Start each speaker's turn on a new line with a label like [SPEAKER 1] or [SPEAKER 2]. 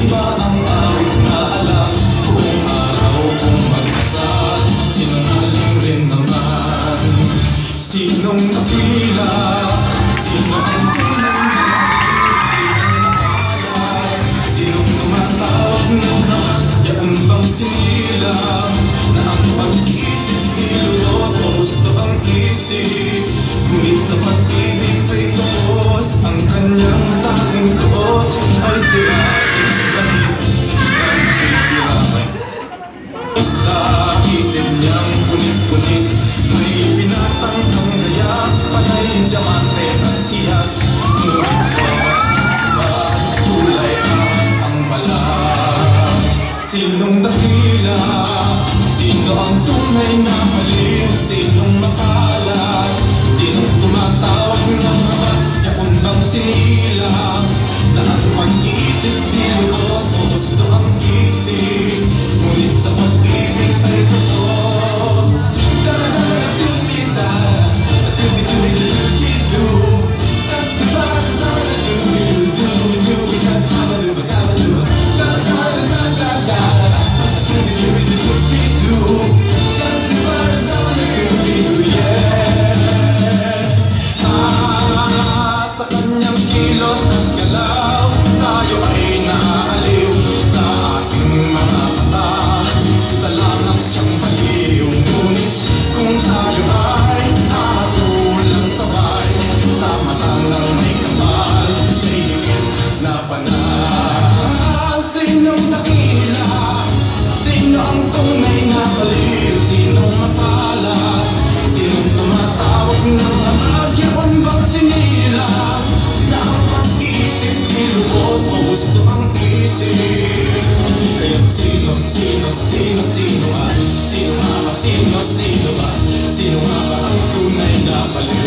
[SPEAKER 1] Iba ang awit na alam kung araw kung magkasal. Sinungaling rin naman. Sinong nakila? Sino ang tunay na sinong nakalat? Sinong tumatawag ng naman? Yaon bang sinilang na ang pag-isip ilubos o gusto ang isip? Ngunit sa pag-ibig ay tapos ang kanyang tanging suot ay sila sinilahit ng bigyan. Sa isip niyang punit-punit may binatang ang gayak, panay diamante at iyas. Ngunit bawas ba't kulay ang malam? Sinong dakila? Sino ang tunay na mali? Sinong makalat? Sinong tumatawag ng habat? Yapon bang sinilang na ang pag-isip nilubos o gusto ang isip? Ngunit sa pag-ibig ay tapos. Sa kanyang kilos at galaw, tayo ay naaaliw sa ating mga mata. Isa lang ang siyang baliw, ngunit kung tayo ay nakatulang sabay sa mata ng may kapal, siya'y higit na panay. Sinong dakila? Sino ang tunay na baliw? Sinong makalat? Sinong tumatawag ng amag? Yaon bang sinilang na ang pag-isip nilubos o gusto ang isip? Kaya't sino ba? Sino nga ba? Sino nga ba ang tunay na baliw?